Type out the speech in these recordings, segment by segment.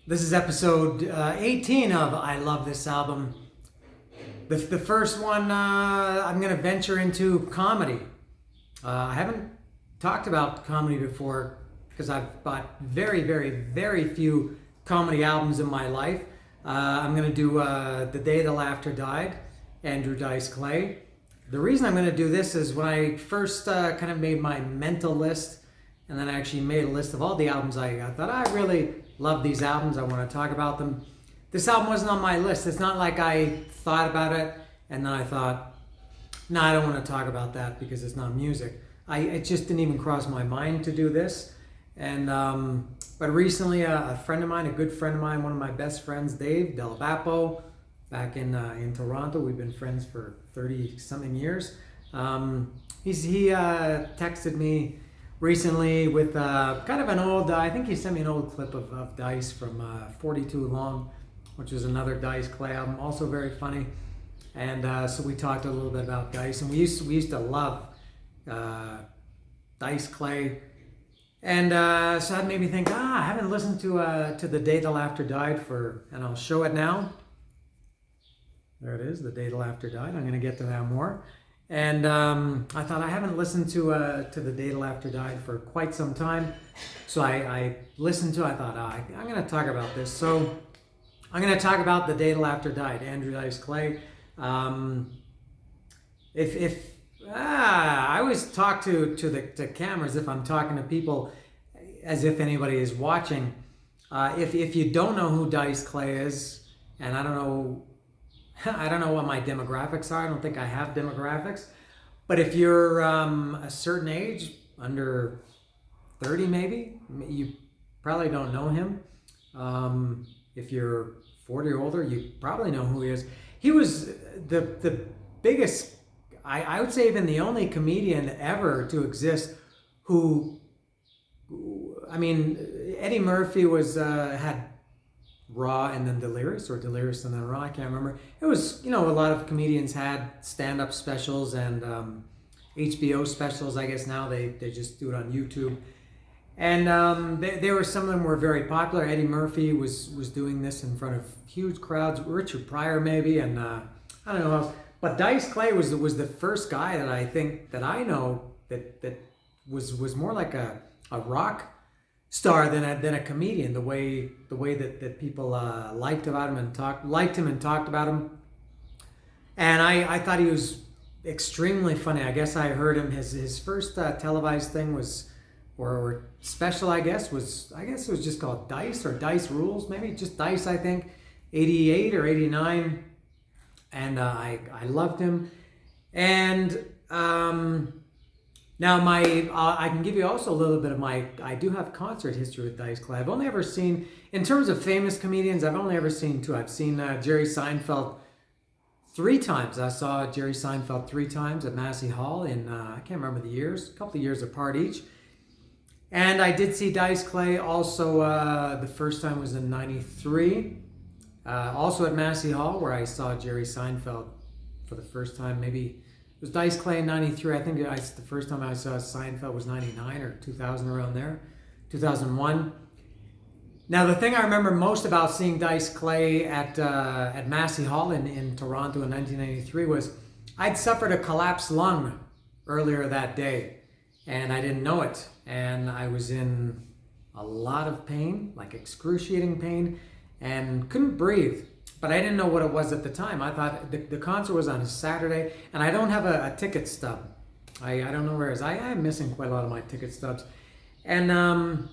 This is episode 18 of I Love This Album. The first one, I'm going to venture into comedy. I haven't talked about comedy before because I've bought very, very, very few comedy albums in my life. I'm going to do The Day the Laughter Died, Andrew Dice Clay. The reason I'm going to do this is when I first kind of made my mental list, and then I actually made a list of all the albums I thought I really love these albums. I want to talk about them. This album wasn't on my list. It's not like I thought about it and then I thought, no, I don't want to talk about that because it's not music. It just didn't even cross my mind to do this. And but recently, a friend of mine, a good friend of mine, one of my best friends, Dave Delabapo, back in Toronto. We've been friends for 30-something years. He texted me recently with kind of an old, I think he sent me an old clip of Dice from 42 Long, which was another Dice Clay album, also very funny. And so we talked a little bit about Dice, and we used to love Dice Clay. And so that made me think, I haven't listened to The Day the Laughter Died and I'll show it now. There it is, The Day the Laughter Died. I'm going to get to that more. And I thought I haven't listened to The Day the Laughter Died for quite some time. So I listened to it. I thought, I'm going to talk about this. So I'm going to talk about The Day the Laughter Died, Andrew Dice Clay. I always talk to cameras if I'm talking to people as if anybody is watching. If you don't know who Dice Clay is, and I don't know what my demographics are. I don't think I have demographics. But if you're a certain age, under 30 maybe, you probably don't know him. If you're 40 or older, you probably know who he is. He was the biggest, I would say even the only comedian ever to exist Eddie Murphy had Raw and then Delirious, or Delirious and then Raw, I can't remember. It was, a lot of comedians had stand-up specials and HBO specials. I guess now they just do it on YouTube. And some of them were very popular. Eddie Murphy was doing this in front of huge crowds. Richard Pryor maybe, and I don't know how else. But Dice Clay was the first guy that I think that I know that was more like a rock star than a comedian. The way that people liked him and talked about him, and I thought he was extremely funny. I guess I heard him his first televised thing was or special. I guess it was just called Dice or Dice Rules, maybe just Dice. I think 88 or 89, and I loved him. And now I can give you also a little bit of I do have concert history with Dice Clay. I've only ever seen, in terms of famous comedians, I've only ever seen two. I've seen Jerry Seinfeld 3 times. I saw Jerry Seinfeld 3 times at Massey Hall in, I can't remember the years, a couple of years apart each. And I did see Dice Clay also, the first time was in 93, also at Massey Hall, where I saw Jerry Seinfeld for the first time. Maybe it was Dice Clay in 93. I think the first time I saw Seinfeld was 99 or 2000, around there, 2001. Now, the thing I remember most about seeing Dice Clay at Massey Hall in Toronto in 1993 was I'd suffered a collapsed lung earlier that day, and I didn't know it. And I was in a lot of pain, like excruciating pain, and couldn't breathe. But I didn't know what it was at the time. I thought the concert was on a Saturday, and I don't have a ticket stub. I don't know where it is. I am missing quite a lot of my ticket stubs. And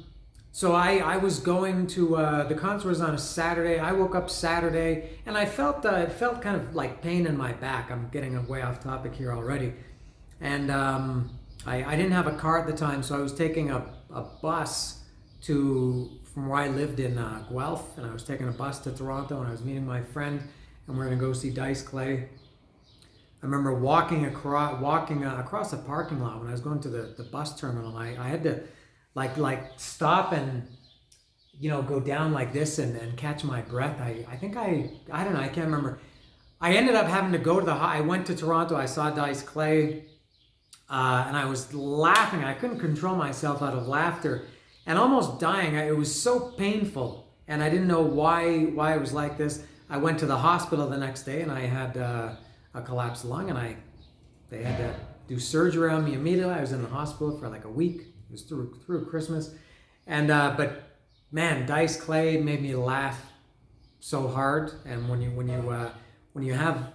so I was going to, the concert was on a Saturday. I woke up Saturday, and I felt it felt kind of like pain in my back. I'm getting way off topic here already. And I didn't have a car at the time, so I was taking a bus from where I lived in Guelph, and I was taking a bus to Toronto, and I was meeting my friend, and we're going to go see Dice Clay. I remember walking across a parking lot when I was going to the bus terminal. I had to like stop and go down like this and catch my breath. I think I don't know, I can't remember. I ended up having to go to I went to Toronto. I saw Dice Clay, and I was laughing. I couldn't control myself out of laughter and almost dying. It was so painful and I didn't know why it was like this. I went to the hospital the next day, and I had a collapsed lung, and they had to do surgery on me immediately. I was in the hospital for like a week. It was through Christmas, and but man, Dice Clay made me laugh so hard. And when you have,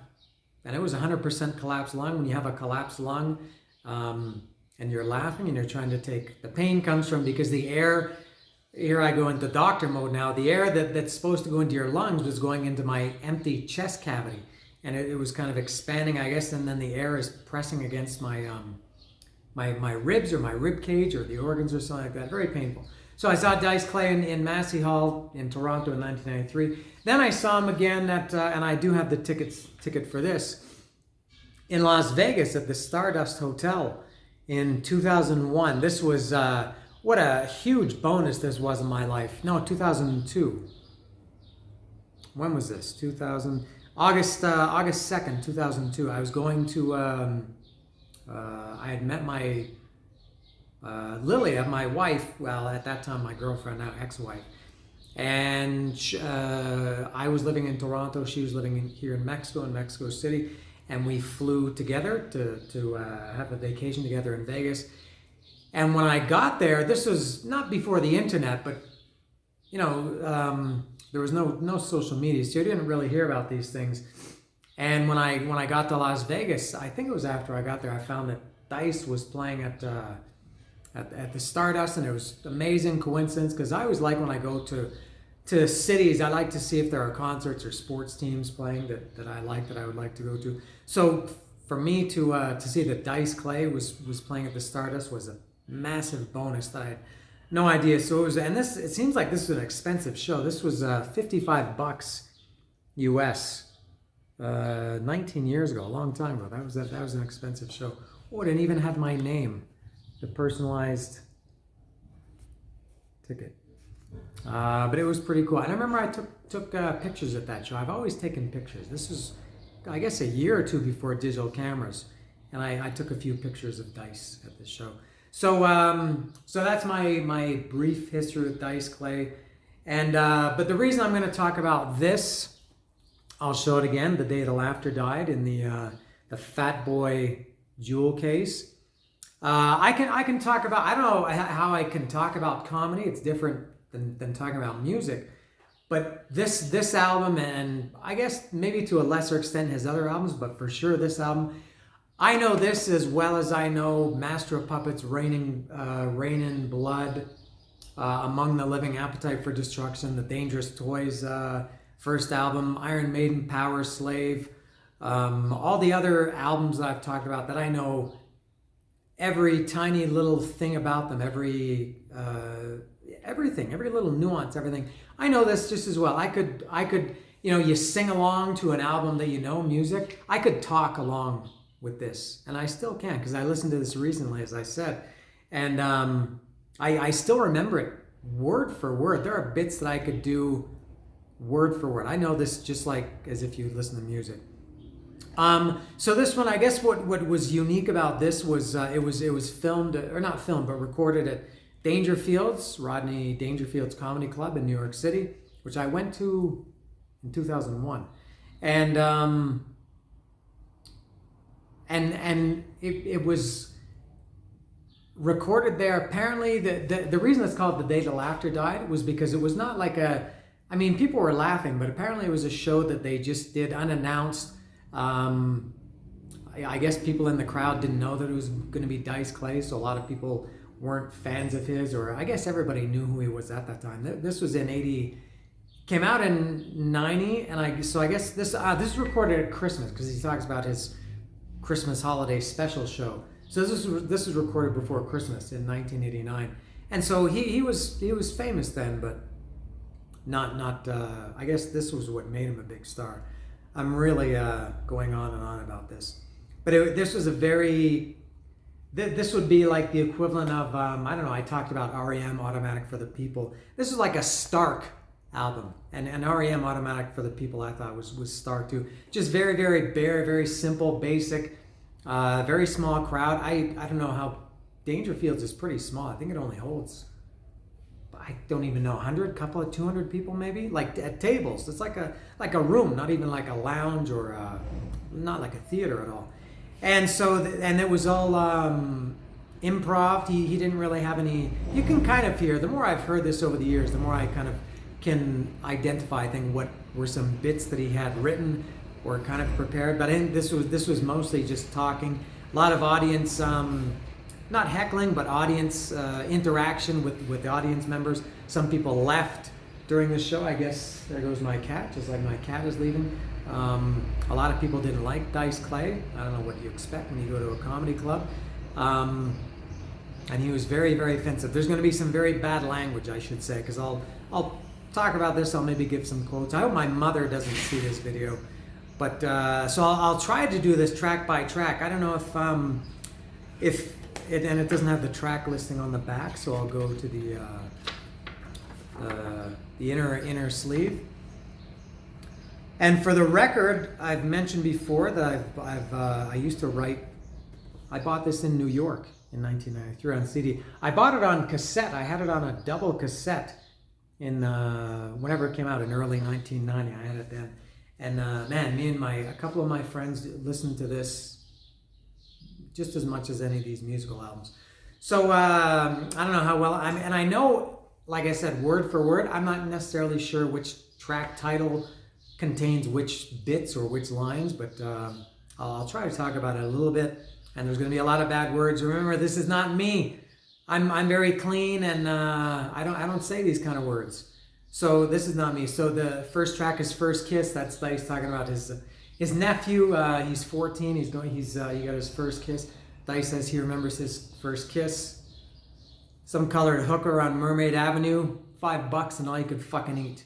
and it was 100% collapsed lung. When you have a collapsed lung, and you're laughing and you're trying to take, the pain comes from, because the air, here I go into doctor mode now, the air that's supposed to go into your lungs was going into my empty chest cavity, and it was kind of expanding, I guess, and then the air is pressing against my my ribs or my rib cage or the organs or something like that. Very painful. So I saw Dice Clay in Massey Hall in Toronto in 1993. Then I saw him again at, and I do have the ticket for this, in Las Vegas at the Stardust Hotel in 2001. This was, what a huge bonus this was in my life. No, 2002. When was this? August 2nd, 2002. I was going to, I had met my, Lilia, my wife, well, at that time my girlfriend, now ex-wife, and I was living in Toronto, she was living here in Mexico City, and we flew together to have a vacation together in Vegas. And when I got there, this was not before the internet, but you know, there was no social media, so you didn't really hear about these things. And when I got to Las Vegas, I think it was after I got there, I found that Dice was playing at the Stardust, and it was amazing coincidence, because I always like, when I go to cities, I like to see if there are concerts or sports teams playing that I would like to go to. So for me to see that Dice Clay was playing at the Stardust was a massive bonus that I had no idea. So it was, and it seems like this was an expensive show. This was $55 US, 19 years ago, a long time ago. That was an expensive show. Oh, it didn't even have my name, the personalized ticket. But it was pretty cool. And I remember I took pictures at that show. I've always taken pictures. This was, I guess, a year or two before digital cameras, and I took a few pictures of Dice at the show. So so that's my brief history with Dice Clay. And but the reason I'm going to talk about this, I'll show it again, the day the laughter died, in the Fat Boy jewel case. I can talk about, I don't know how I can talk about comedy. It's different than talking about music. But this album, and I guess maybe to a lesser extent his other albums, but for sure this album, I know this as well as I know Master of Puppets, Rain in Blood, Among the Living, Appetite for Destruction, the Dangerous Toys first album, Iron Maiden, Power Slave, all the other albums that I've talked about that I know every tiny little thing about them, everything, every little nuance, everything. I know this just as well. I could, you know, you sing along to an album that you know, music. I could talk along with this, and I still can, because I listened to this recently, as I said, and I still remember it word for word. There are bits that I could do word for word. I know this just like as if you listen to music. So this one, I guess what was unique about this was it was filmed, or not filmed, but recorded at Dangerfield's, Rodney Dangerfield's Comedy Club in New York City, which I went to in 2001. And it was recorded there. Apparently the reason it's called The Day the Laughter Died was because it was not like I mean, people were laughing, but apparently it was a show that they just did unannounced. I guess people in the crowd didn't know that it was going to be Dice Clay, so a lot of people weren't fans of his, or I guess everybody knew who he was at that time. This was in 80, came out in 90, and I guess this is recorded at Christmas, because he talks about his Christmas holiday special show. So this was recorded before Christmas in 1989, and so he was famous then, but not I guess this was what made him a big star. I'm really going on and on about this, but this was a very, this would be like the equivalent of I don't know, I talked about REM, Automatic for the People. This is like a Stark album, and REM, Automatic for the People, I thought was Stark too. Just very, very bare, very simple, basic, very small crowd. I don't know how, Dangerfield's is pretty small. I think it only holds, I don't even know, 100, couple of 200 people maybe, like at tables. It's like a room, not even like a lounge or not like a theater at all. And so, and it was all improv. He didn't really have any. You can kind of hear. The more I've heard this over the years, the more I kind of can identify, I think, what were some bits that he had written or kind of prepared. But I think this was mostly just talking. A lot of audience, not heckling, but audience interaction with the audience members. Some people left during the show. I guess there goes my cat, just like my cat is leaving. A lot of people didn't like Dice Clay. I don't know what you expect when you go to a comedy club. And he was very, very offensive. There's going to be some very bad language, I should say, because I'll talk about this. I'll maybe give some quotes. I hope my mother doesn't see this video. But so I'll try to do this track by track. I don't know if it, and it doesn't have the track listing on the back, so I'll go to the inner sleeve. And for the record, I've mentioned before that I used to write. I bought this in New York in 1993 on CD. I bought it on cassette. I had it on a double cassette in whenever it came out in early 1990. I had it then. And man, me and a couple of my friends listened to this just as much as any of these musical albums. So I don't know how well and I know, like I said, word for word, I'm not necessarily sure which track title contains which bits or which lines, but I'll try to talk about it a little bit. And there's going to be a lot of bad words. Remember, this is not me. I'm very clean, and I don't say these kind of words. So this is not me. So the first track is "First Kiss." That's Dice talking about his nephew. He's 14. He got his first kiss. Dice says he remembers his first kiss. Some colored hooker on Mermaid Avenue. $5 and all you could fucking eat.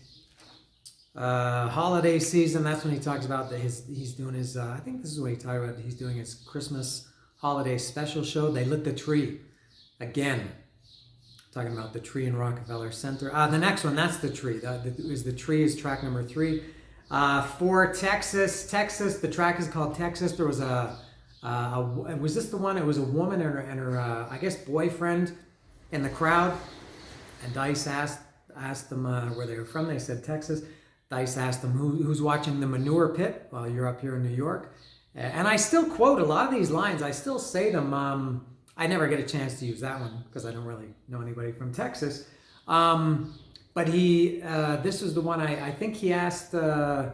Holiday season. That's when he talks about he's doing his. I think this is what he talked about. He's doing his Christmas holiday special show. They lit the tree again. Talking about the tree in Rockefeller Center. The next one, that's the tree. The tree is track number 3. For Texas, the track is called Texas. There was was this the one? It was a woman and her I guess boyfriend in the crowd, and Dice asked them where they were from. They said Texas. Dice asked them who's watching the manure pit while you're up here in New York. And I still quote a lot of these lines. I still say them. I never get a chance to use that one because I don't really know anybody from Texas. But this was the one I think he asked if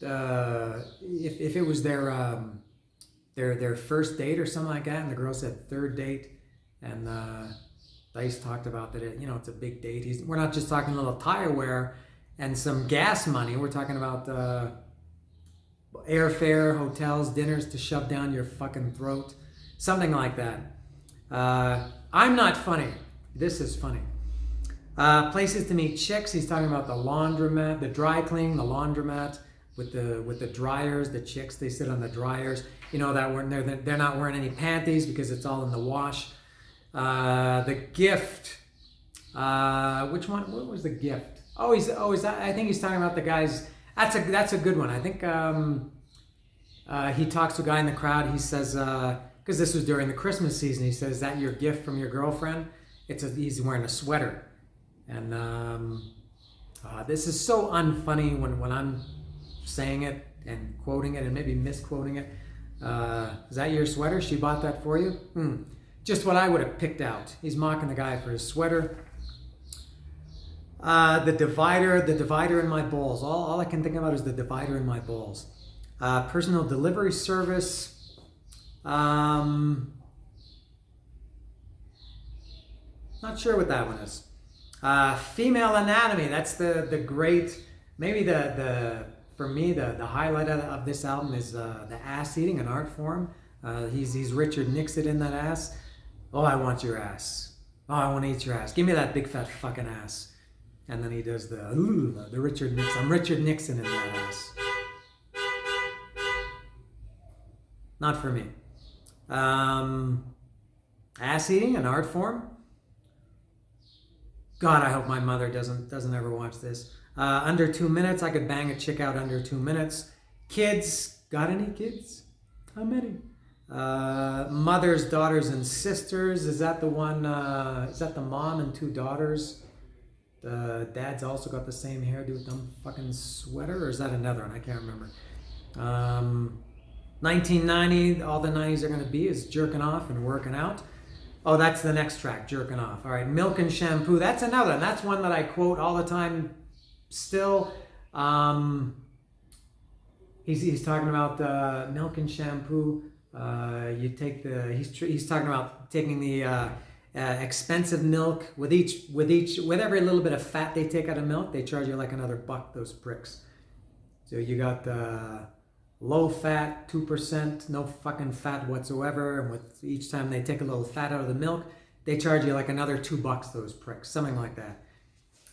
it was their first date or something like that, and the girl said third date, and Dice talked about that it's a big date. We're not just talking a little tire wear and some gas money. We're talking about airfare, hotels, dinners to shove down your fucking throat. Something like that. I'm not funny. This is funny. Places to meet chicks. He's talking about the laundromat, the dry cleaning, the laundromat with the dryers. The chicks, they sit on the dryers. That they're not wearing any panties because it's all in the wash. The gift. Which one? What was the gift? I think he's talking about the guys. That's a good one. I think he talks to a guy in the crowd. He says, because this was during the Christmas season, he says, "Is that your gift from your girlfriend?" He's wearing a sweater, and this is so unfunny when I'm saying it and quoting it and maybe misquoting it. Is that your sweater? She bought that for you? Just what I would have picked out. He's mocking the guy for his sweater. The divider in my balls. All I can think about is the divider in my balls. Personal delivery service. Not sure what that one is. Female anatomy. That's the great. Maybe for me the highlight of this album is the ass eating, an art form. He's Richard Nixon in that ass. Oh, I want your ass. Oh, I want to eat your ass. Give me that big fat fucking ass. And then he does the Richard Nixon. I'm Richard Nixon in that ass. Not for me. Ass eating, an art form. God, I hope my mother doesn't ever watch this. Under 2 minutes, I could bang a chick out under 2 minutes. Kids, got any kids? How many? Mothers, daughters, and sisters. Is that the one? Is that the mom and 2 daughters? Dad's also got the same hairdo, dumb fucking sweater, or is that another one? I can't remember. 1990, all the 90s are gonna be is jerking off and working out. Oh, that's the next track, jerking off. All right, Milk and Shampoo. That's another, and that's one that I quote all the time. Still, he's talking about milk and shampoo. You take the he's talking about taking the expensive milk with every little bit of fat they take out of milk, they charge you like another buck. Those pricks. So you got the low fat, 2%, no fucking fat whatsoever, and with each time they take a little fat out of the milk, they charge you like another $2. Those pricks, something like that.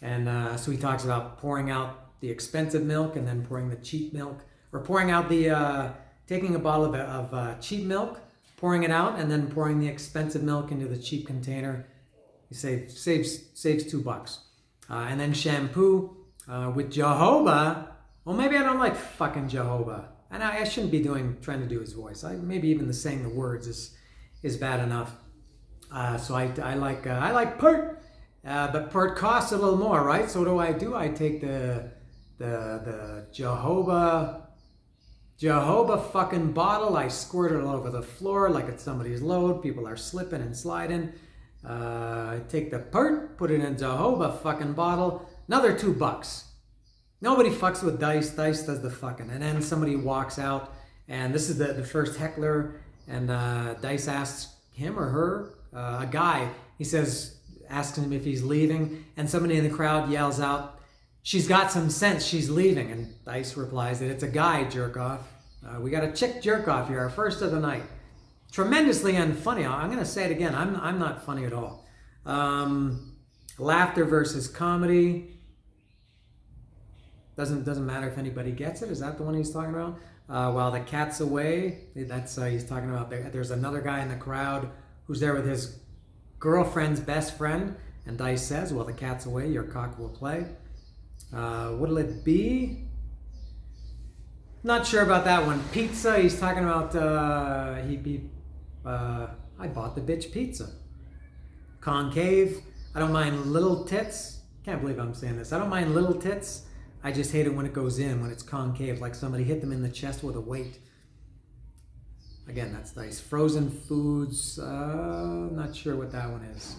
And so he talks about pouring out the expensive milk and then pouring the cheap milk, or pouring out the taking a bottle of cheap milk, pouring it out, and then pouring the expensive milk into the cheap container. You saves $2. And then shampoo with Jehovah. Well, maybe I don't like fucking Jehovah, and I shouldn't be trying to do his voice. Maybe even the saying the words is bad enough. So I like Pert, but Pert costs a little more, right? So what do? I take the Jehovah fucking bottle. I squirt it all over the floor like it's somebody's load. People are slipping and sliding. I take the Pert, put it in Jehovah fucking bottle. Another $2. Nobody fucks with Dice. Dice does the fucking. And then somebody walks out, and this is the first heckler, and Dice asks him or her, a guy, asks him if he's leaving, and somebody in the crowd yells out, "She's got some sense, she's leaving." And Dice replies that it's a guy, jerk off. We got a chick jerk off here, our first of the night. Tremendously unfunny. I'm going to say it again. I'm not funny at all. Laughter versus comedy. Doesn't matter if anybody gets it. Is that the one he's talking about? While the cat's away, that's he's talking about. There's another guy in the crowd who's there with his girlfriend's best friend, and Dice says, "While the cat's away, your cock will play." What'll it be? Not sure about that one. Pizza. He's talking about I bought the bitch pizza. Concave. I don't mind little tits. Can't believe I'm saying this. I don't mind little tits. I just hate it when it goes in, when it's concave, like somebody hit them in the chest with a weight. Again, that's nice. Frozen foods. Not sure what that one is.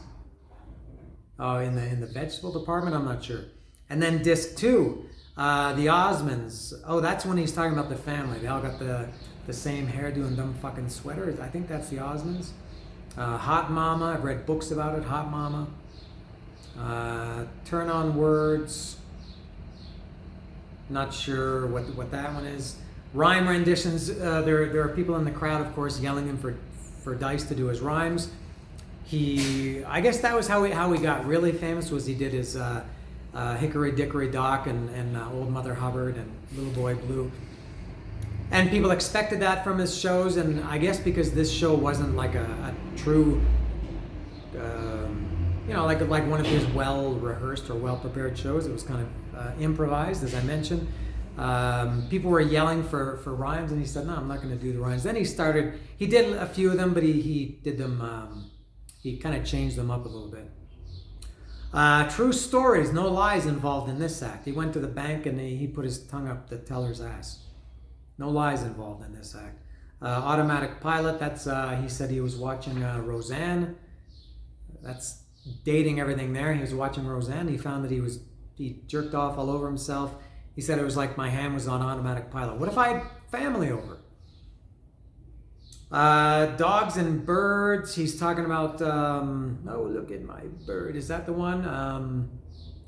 Oh, in the vegetable department, I'm not sure. And then disc 2, the Osmonds. Oh, that's when he's talking about the family. They all got the same hairdo and dumb fucking sweaters. I think that's the Osmonds. Hot Mama. I've read books about it. Hot Mama. Turn on Words. Not sure what that one is. Rhyme renditions. There are people in the crowd, of course, yelling him for Dice to do his rhymes. I guess that was how he got really famous. Was he did his Hickory Dickory Dock and Old Mother Hubbard and Little Boy Blue, and people expected that from his shows. And I guess because this show wasn't like a true, like one of his well rehearsed or well prepared shows. It was kind of improvised, as I mentioned. People were yelling for rhymes, and he said, "No, I'm not going to do the rhymes." Then he did a few of them, but he did them, he kind of changed them up a little bit. True stories, no lies involved in this act. He went to the bank and he put his tongue up the teller's ass. No lies involved in this act. Automatic Pilot, that's he said he was watching Roseanne. That's dating everything there. He was watching Roseanne. He found that he jerked off all over himself. He said it was like my hand was on automatic pilot. What if I had family over? Dogs and birds. He's talking about, oh, look at my bird. Is that the one?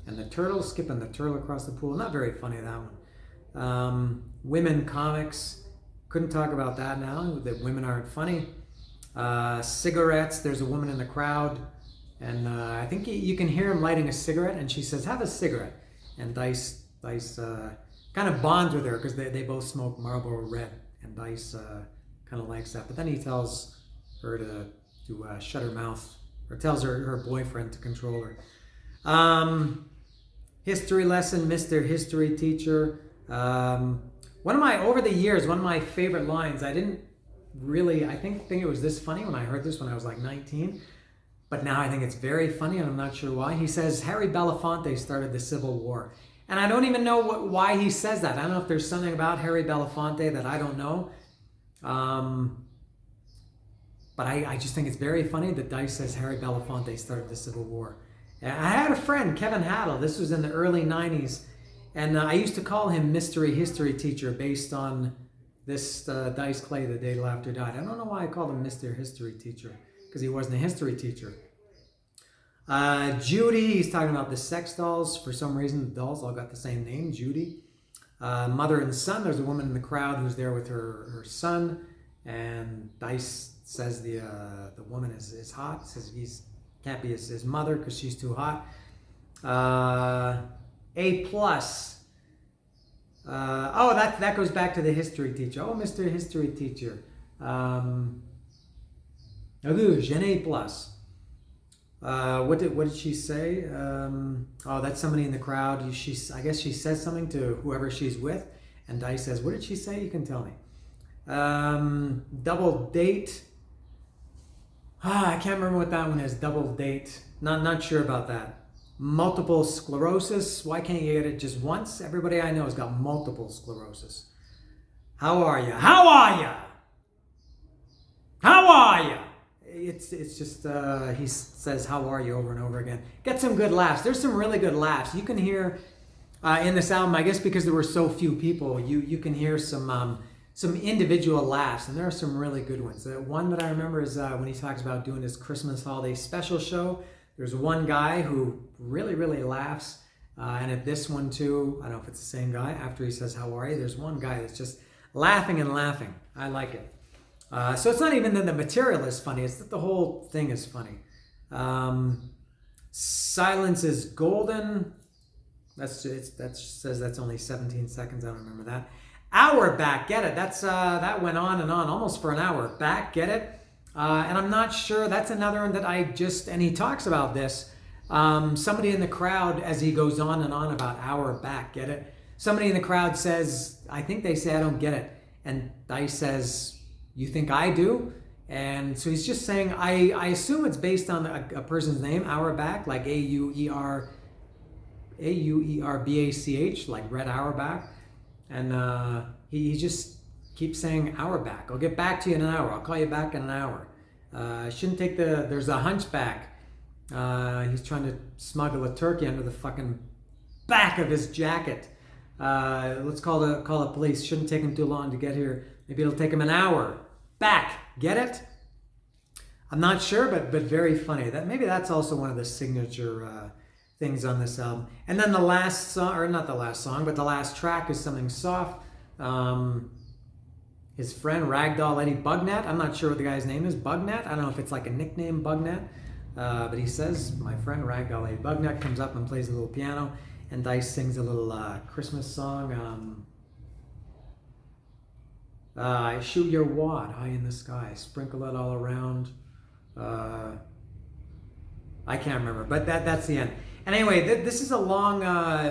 And the turtle, skipping the turtle across the pool. Not very funny, that one. Women comics. Couldn't talk about that now, that women aren't funny. Cigarettes. There's a woman in the crowd. And I think you can hear him lighting a cigarette, and she says, "Have a cigarette." And Dice kind of bonds with her because they both smoke Marlboro Red, and Dice kind of likes that. But then he tells her to shut her mouth, or tells her boyfriend to control her. History lesson, Mr. History Teacher. Over the years, one of my favorite lines, I didn't really, think it was this funny when I heard this when I was like 19. but now I think it's very funny, and I'm not sure why. He says Harry Belafonte started the Civil War. And I don't even know why he says that. I don't know if there's something about Harry Belafonte that I don't know. But I just think it's very funny that Dice says Harry Belafonte started the Civil War. I had a friend, Kevin Haddle. This was in the early 90s. And I used to call him Mystery History Teacher based on this Dice Clay the day after died. I don't know why I called him Mr. History Teacher, because he wasn't a history teacher. Judy, he's talking about the sex dolls. For some reason, the dolls all got the same name, Judy. Mother and son, there's a woman in the crowd who's there with her son. And Dice says the woman is hot. Says he can't be his mother because she's too hot. A plus. That goes back to the history teacher. Oh, Mr. History Teacher. An A plus. What did she say? That's somebody in the crowd. I guess she says something to whoever she's with, and Dice says, "What did she say? You can tell me." Double date. I can't remember what that one is. Double date. Not sure about that. Multiple sclerosis. Why can't you get it just once? Everybody I know has got multiple sclerosis. How are you? How are you? How are you? It's just he says how are you over and over again. Get some good laughs. There's some really good laughs. You can hear in this album, I guess because there were so few people, you can hear some individual laughs, and there are some really good ones. The one that I remember is when he talks about doing his Christmas holiday special show. There's one guy who really, really laughs, and at this one too, I don't know if it's the same guy, after he says how are you, there's one guy that's just laughing and laughing. I like it. So it's not even that the material is funny, it's that the whole thing is funny. Silence is golden. That says that's only 17 seconds. I don't remember that. Hour back, get it. That went on and on, almost for an hour. Back, get it. And I'm not sure. That's another one that and he talks about this. Somebody in the crowd, as he goes on and on about hour back, get it. Somebody in the crowd says, I think they say, I don't get it. And Dice says, you think I do? And so he's just saying, I assume it's based on a person's name, Auerbach, like Auerbach, like Red Auerbach. And he just keeps saying Auerbach. I'll get back to you in an hour. I'll call you back in an hour. Shouldn't take there's a hunchback. He's trying to smuggle a turkey under the fucking back of his jacket. Let's call the police. Shouldn't take him too long to get here. Maybe it'll take him an hour. Back. Get it? I'm not sure, but very funny. Maybe that's also one of the signature things on this album. And then the last song, or not the last song, but the last track is something soft. His friend Ragdoll Eddie Bugnat. I'm not sure what the guy's name is. Bugnat? I don't know if it's like a nickname, Bugnat. But he says, my friend Ragdoll Eddie Bugnat comes up and plays a little piano, and Dice sings a little Christmas song. I shoot your wad high in the sky, sprinkle it all around. I can't remember, but that's the end. And anyway, this is a long,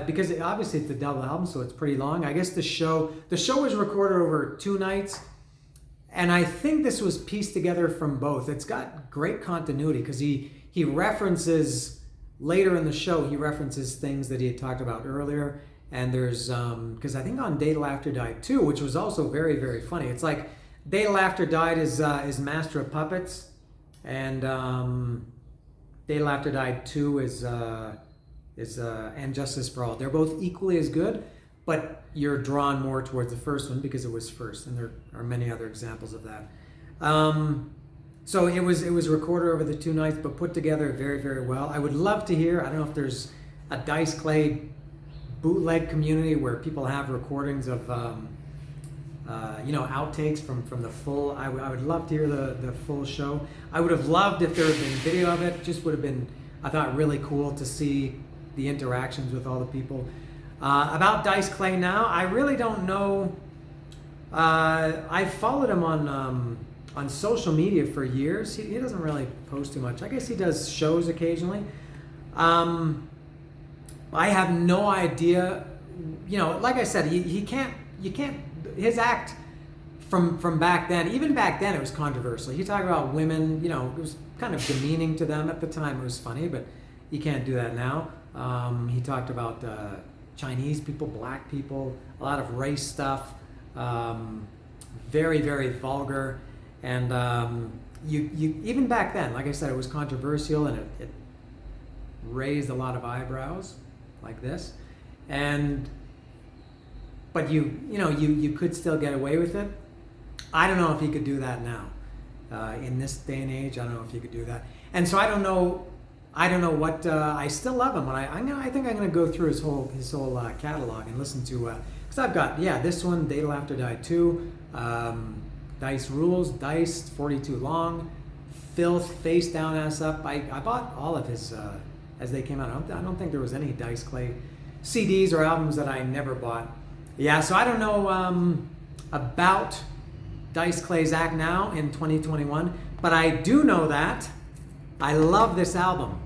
because obviously it's a double album, so it's pretty long. I guess the show was recorded over 2 nights, and I think this was pieced together from both. It's got great continuity because he references, later in the show, he references things that he had talked about earlier. And there's, because I think on Day Till After Died 2, which was also very, very funny. It's like Day Till After Died is Master of Puppets, and Day Till After Died 2 is And Justice for All. They're both equally as good, but you're drawn more towards the first one because it was first, and there are many other examples of that. So it was recorded over the 2 nights, but put together very, very well. I would love to hear, I don't know if there's a Dice Clay bootleg community where people have recordings of outtakes from the full. I would love to hear the full show. I would have loved if there had been video of it. Just would have been, I thought, really cool to see the interactions with all the people. About Dice Clay now, I really don't know. I've followed him on social media for years. He doesn't really post too much. I guess he does shows occasionally. I have no idea. Like I said, you can't. His act from back then. Even back then, it was controversial. He talked about women. You know, it was kind of demeaning to them at the time. It was funny, but you can't do that now. He talked about Chinese people, black people, a lot of race stuff. Very, very vulgar, and you even back then, like I said, it was controversial, and it raised a lot of eyebrows, like this, but you could still get away with it. I don't know if he could do that now, in this day and age. I don't know if he could do that, and so I don't know what. I still love him, and I think I'm gonna go through his whole catalog and listen to. Because I've got this one, Day Laughter Die 2, Dice Rules, Dice 42 Long, Filth, Face Down Ass Up. I bought all of his as they came out. I don't think there was any Dice Clay CDs or albums that I never bought. Yeah, so I don't know about Dice Clay's act now in 2021, but I do know that I love this album.